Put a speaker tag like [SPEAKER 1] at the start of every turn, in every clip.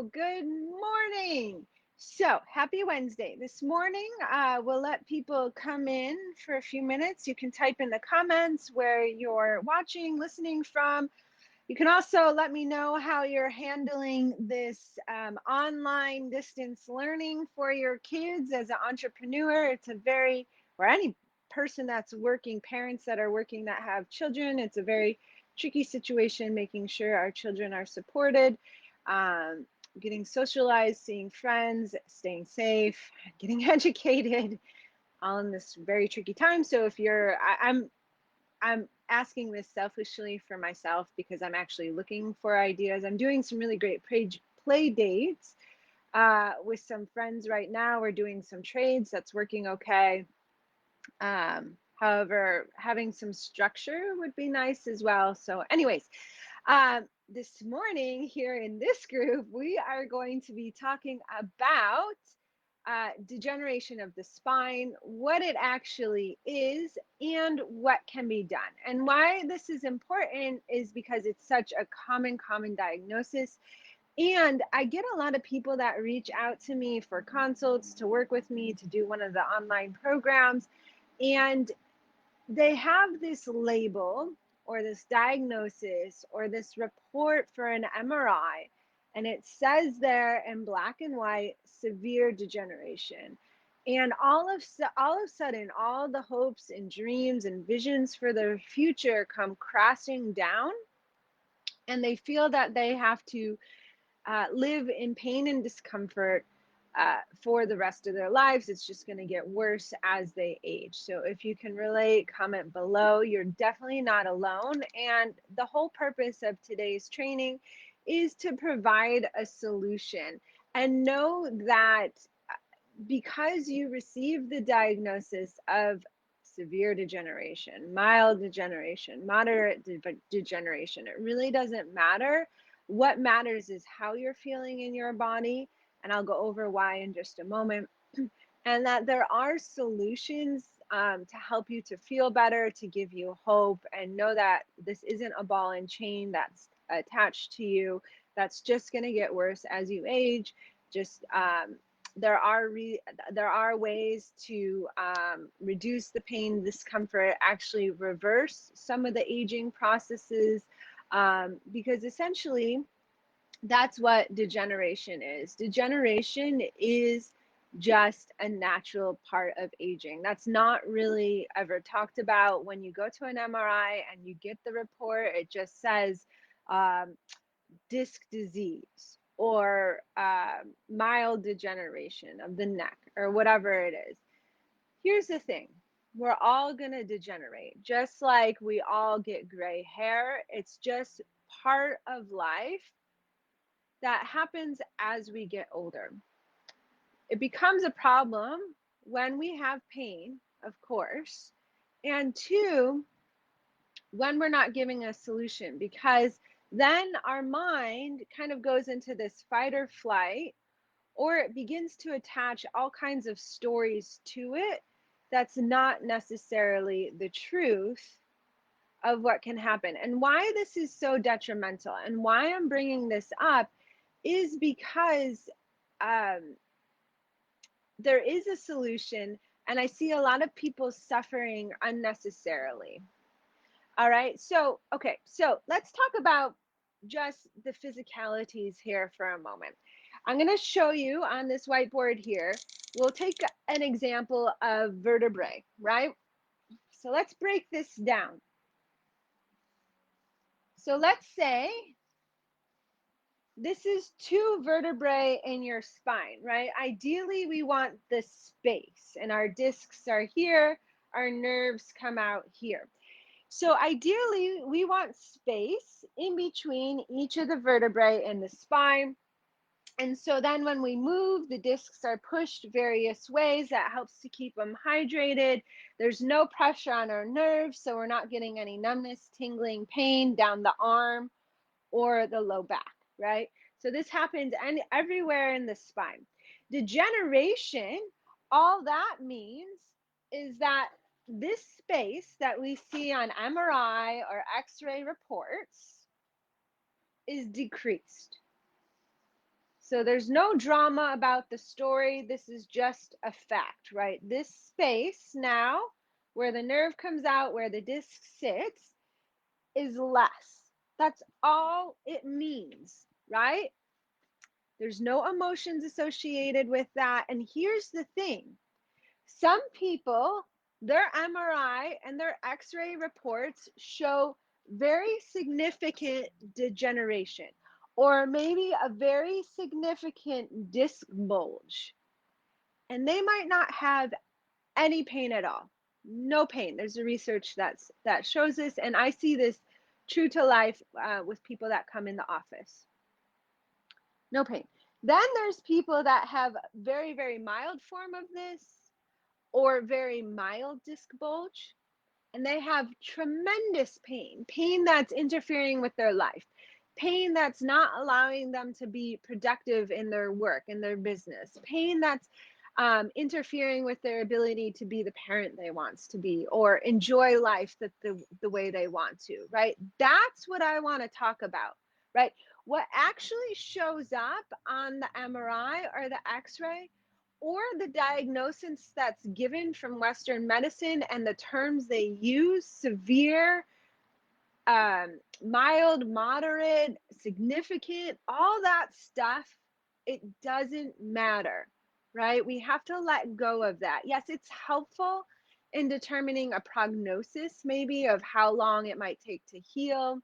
[SPEAKER 1] Good morning. So, happy Wednesday. This morning, we'll let people come in for a few minutes. You can type in the comments where you're watching, listening from. You can also let me know how you're handling this online distance learning for your kids as an entrepreneur. It's a very, or any person that's working, parents that are working that have children, it's a very tricky situation, making sure our children are supported, um, getting socialized, seeing friends, staying safe, getting educated, all in this very tricky time. So if you're, I'm asking this selfishly for myself because I'm actually looking for ideas. I'm doing some really great play dates with some friends right now. We're doing some trades. That's working okay. However, having some structure would be nice as well. So anyways, this morning here in this group, we are going to be talking about degeneration of the spine, what it actually is, and what can be done. And why this is important is because it's such a common diagnosis. And I get a lot of people that reach out to me for consults, to work with me, to do one of the online programs. And they have this label or this diagnosis or this report for an MRI, and it says there in black and white, severe degeneration. And all of a sudden, all the hopes and dreams and visions for their future come crashing down, and they feel that they have to live in pain and discomfort for the rest of their lives. It's just going to get worse as they age. So if you can relate, comment below. You're definitely not alone. And the whole purpose of today's training is to provide a solution. And know that because you receive the diagnosis of severe degeneration, mild degeneration, moderate degeneration, it really doesn't matter. What matters is how you're feeling in your body, and I'll go over why in just a moment, and that there are solutions to help you to feel better, to give you hope, and know that this isn't a ball and chain that's attached to you that's just going to get worse as you age. Just there are ways to reduce the pain, discomfort, actually reverse some of the aging processes, because essentially that's what degeneration is. Degeneration is just a natural part of aging. That's not really ever talked about. When you go to an MRI and you get the report, it just says um, disc disease or mild degeneration of the neck or whatever it is. Here's the thing. We're all going to degenerate, just like we all get gray hair. It's just part of life that happens as we get older. It becomes a problem when we have pain, of course, and two, when we're not giving a solution, because then our mind kind of goes into this fight or flight, or it begins to attach all kinds of stories to it that's not necessarily the truth of what can happen. And why this is so detrimental and why I'm bringing this up is because there is a solution, and I see a lot of people suffering unnecessarily. All right, so, okay, so let's talk about just the physicalities here for a moment. I'm going to show you on this whiteboard here. We'll take an example of vertebrae, right? So let's break this down. So let's say this is two vertebrae in your spine, right? Ideally, we want the space, and our discs are here, our nerves come out here. So ideally, we want space in between each of the vertebrae in the spine. And so then when we move, the discs are pushed various ways. That helps to keep them hydrated. There's no pressure on our nerves, so we're not getting any numbness, tingling, pain down the arm or the low back, right? So this happens everywhere in the spine. Degeneration, all that means is that this space that we see on MRI or X-ray reports is decreased. So there's no drama about the story. This is just a fact, right? This space now, where the nerve comes out, where the disc sits, is less. That's all it means, right? There's no emotions associated with that. And here's the thing. Some people, their MRI and their X-ray reports show very significant degeneration, or maybe a very significant disc bulge. And they might not have any pain at all. No pain. There's a research that shows this, and I see this true to life with people that come in the office. No pain. Then there's people that have very, very mild form of this, or very mild disc bulge, and they have tremendous pain, pain that's interfering with their life, pain that's not allowing them to be productive in their work, in their business, pain that's interfering with their ability to be the parent they want to be, or enjoy life the way they want to, right? That's what I want to talk about, right? What actually shows up on the MRI or the X-ray or the diagnosis that's given from Western medicine and the terms they use, severe, mild, moderate, significant, all that stuff, it doesn't matter, right? We have to let go of that. Yes, it's helpful in determining a prognosis, maybe of how long it might take to heal,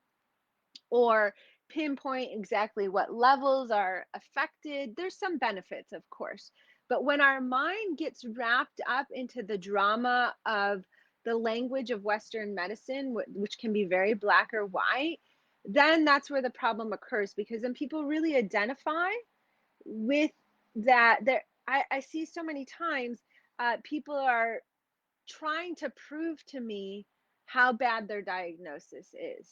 [SPEAKER 1] or pinpoint exactly what levels are affected. There's some benefits, of course. But when our mind gets wrapped up into the drama of the language of Western medicine, which can be very black or white, then that's where the problem occurs, because then people really identify with that. I see so many times people are trying to prove to me how bad their diagnosis is.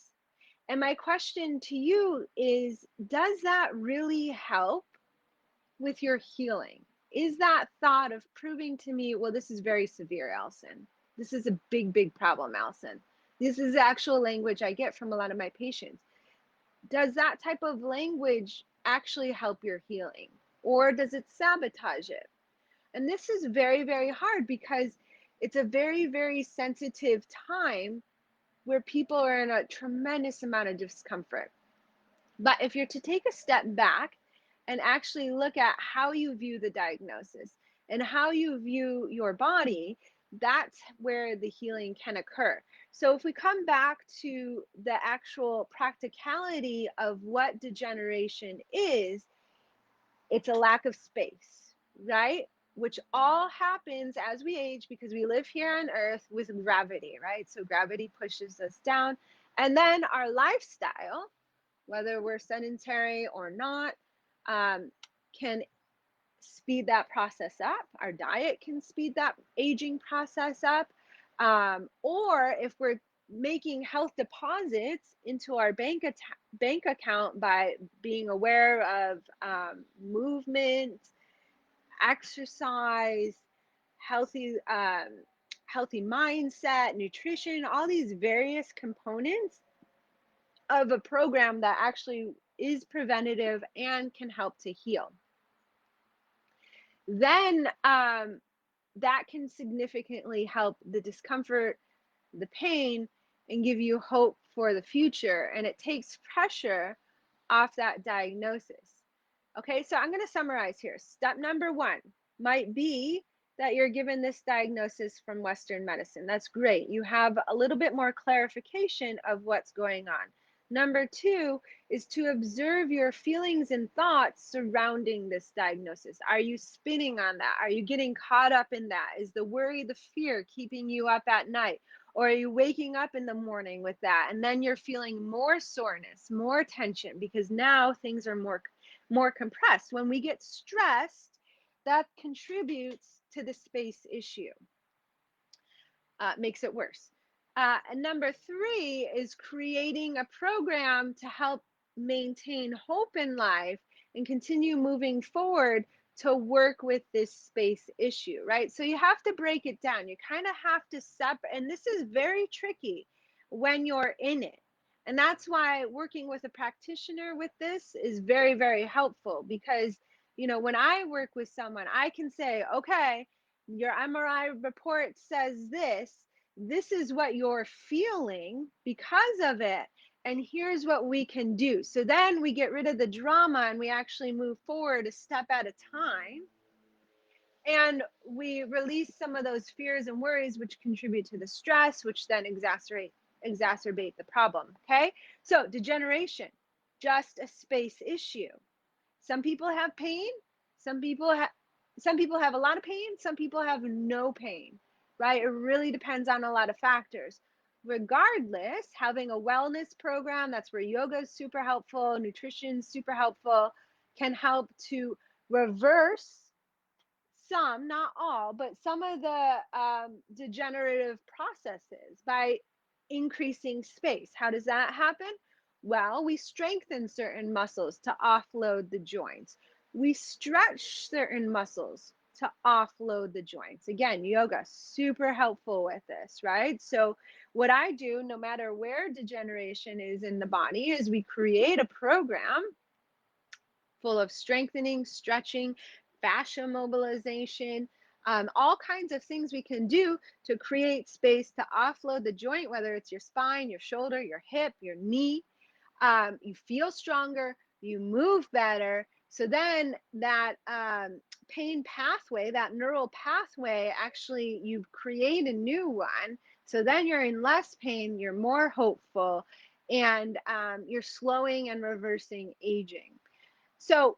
[SPEAKER 1] And my question to you is, does that really help with your healing? Is that thought of proving to me, well, this is very severe, Alison. This is a big, big problem, Alison. This is actual language I get from a lot of my patients. Does that type of language actually help your healing? Or does it sabotage it? And this is very, very hard, because it's a very, very sensitive time where people are in a tremendous amount of discomfort. But if you're to take a step back and actually look at how you view the diagnosis and how you view your body, that's where the healing can occur. So if we come back to the actual practicality of what degeneration is, it's a lack of space, right? Which all happens as we age, because we live here on earth with gravity, right? So gravity pushes us down. And then our lifestyle, whether we're sedentary or not, can speed that process up. Our diet can speed that aging process up. Or if we're making health deposits into our bank account by being aware of movement, exercise, healthy healthy mindset, nutrition, all these various components of a program that actually is preventative and can help to heal, then that can significantly help the discomfort, the pain, and give you hope for the future. And it takes pressure off that diagnosis. Okay, so I'm going to summarize here. Step number one might be that you're given this diagnosis from Western medicine. That's great. You have a little bit more clarification of what's going on. Number two is to observe your feelings and thoughts surrounding this diagnosis. Are you spinning on that? Are you getting caught up in that? Is the worry, the fear keeping you up at night? Or are you waking up in the morning with that? And then you're feeling more soreness, more tension, because now things are more compressed. When we get stressed, that contributes to the space issue, makes it worse. And number three is creating a program to help maintain hope in life and continue moving forward to work with this space issue, right? So you have to break it down. You kind of have to separate, and this is very tricky when you're in it, And that's why working with a practitioner with this is very, very helpful because, when I work with someone, I can say, okay, your MRI report says this. This is what you're feeling because of it. And here's what we can do. So then we get rid of the drama and we actually move forward a step at a time. And we release some of those fears and worries, which contribute to the stress, which then exacerbate the problem. Okay. So degeneration, just a space issue. Some people have pain. Some people have a lot of pain. Some people have no pain, right? It really depends on a lot of factors. Regardless, having a wellness program, that's where yoga is super helpful, nutrition is super helpful, can help to reverse some, not all, but some of the degenerative processes by increasing space. How does that happen? Well, we strengthen certain muscles to offload the joints. We stretch certain muscles to offload the joints. Again, yoga, super helpful with this, right? So, what I do, no matter where degeneration is in the body, is we create a program full of strengthening, stretching, fascia mobilization, all kinds of things we can do to create space to offload the joint, whether it's your spine, your shoulder, your hip, your knee. You feel stronger, you move better. So then that pain pathway, that neural pathway, actually you create a new one. So then you're in less pain, you're more hopeful, and you're slowing and reversing aging. So,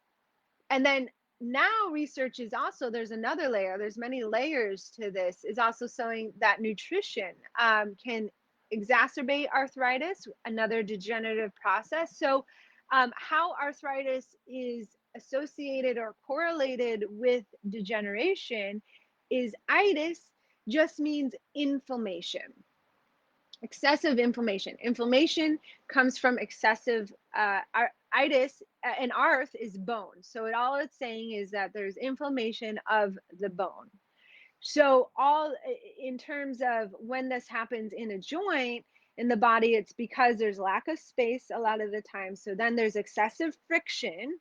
[SPEAKER 1] and then now research is also, there's another layer, there's many layers to this, is also showing that nutrition can exacerbate arthritis, another degenerative process. So how arthritis is associated or correlated with degeneration is itis just means inflammation. Excessive inflammation. Inflammation comes from excessive itis, and arth is bone. So all it's saying is that there's inflammation of the bone. So all in terms of when this happens in a joint in the body, it's because there's lack of space a lot of the time. So then there's excessive friction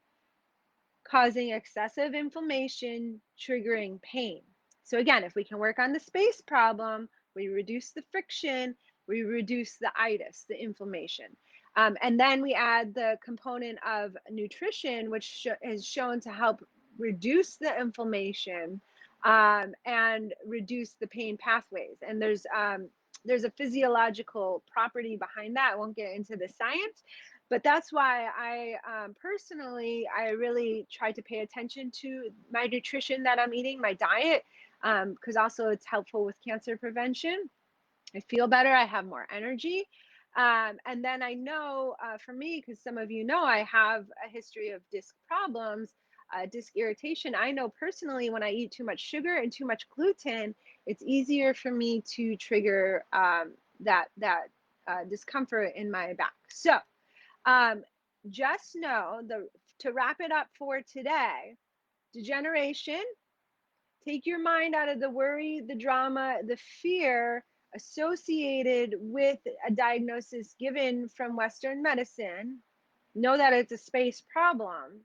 [SPEAKER 1] causing excessive inflammation, triggering pain. So again, if we can work on the space problem, we reduce the friction, we reduce the itis, the inflammation. And then we add the component of nutrition, which is shown to help reduce the inflammation and reduce the pain pathways. And there's a physiological property behind that. I won't get into the science, but that's why I personally, I really try to pay attention to my nutrition that I'm eating, my diet, because also it's helpful with cancer prevention. I feel better, I have more energy. And then I know for me, because some of you know, I have a history of disc problems, disc irritation. I know personally when I eat too much sugar and too much gluten, it's easier for me to trigger that discomfort in my back. So just know to wrap it up for today, degeneration, take your mind out of the worry, the drama, the fear associated with a diagnosis given from Western medicine. Know that it's a space problem.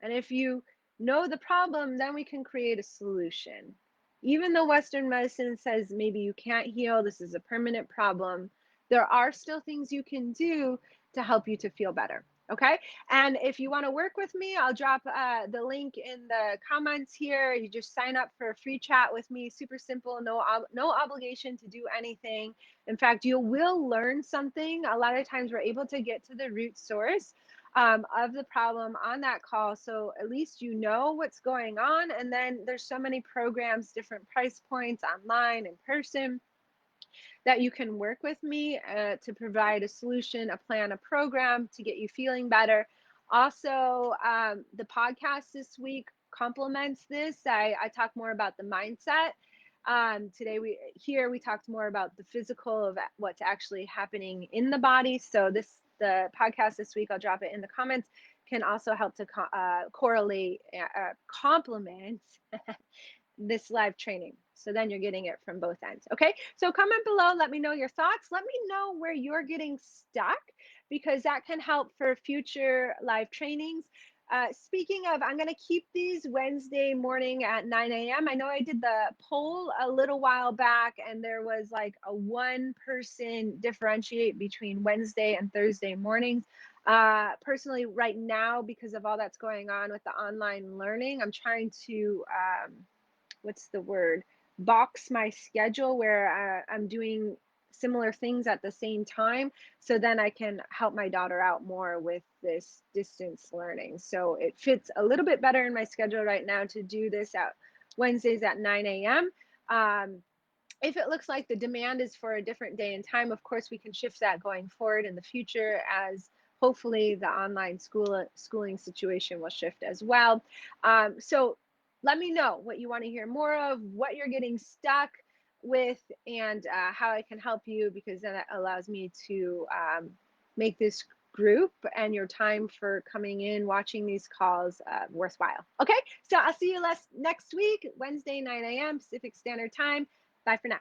[SPEAKER 1] And if you know the problem, then we can create a solution. Even though Western medicine says maybe you can't heal, this is a permanent problem, there are still things you can do to help you to feel better. Okay. And if you want to work with me, I'll drop the link in the comments here. You just sign up for a free chat with me. Super simple, no obligation to do anything. In fact, you will learn something. A lot of times we're able to get to the root source of the problem on that call. So at least you know what's going on. And then there's so many programs, different price points online, in person, that you can work with me to provide a solution, a plan, a program to get you feeling better. Also, the podcast this week complements this. I talk more about the mindset. Today we talked more about the physical of what's actually happening in the body. So the podcast this week, I'll drop it in the comments, can also help to correlate, complement this live training. So then you're getting it from both ends. Okay. So comment below. Let me know your thoughts. Let me know where you're getting stuck, because that can help for future live trainings. Speaking of, I'm going to keep these Wednesday morning at 9 a.m. I know I did the poll a little while back, and there was like a 1% differentiate between Wednesday and Thursday mornings. Personally, right now, because of all that's going on with the online learning, I'm trying to what's the word, box my schedule where I'm doing similar things at the same time, so then I can help my daughter out more with this distance learning. So it fits a little bit better in my schedule right now to do this at Wednesdays at 9 a.m. If it looks like the demand is for a different day and time, of course, we can shift that going forward in the future, as hopefully the online schooling situation will shift as well. So let me know what you want to hear more of, what you're getting stuck with, and how I can help you, because then it allows me to make this group and your time for coming in, watching these calls worthwhile. Okay, so I'll see you next week, Wednesday, 9 a.m. Pacific Standard Time. Bye for now.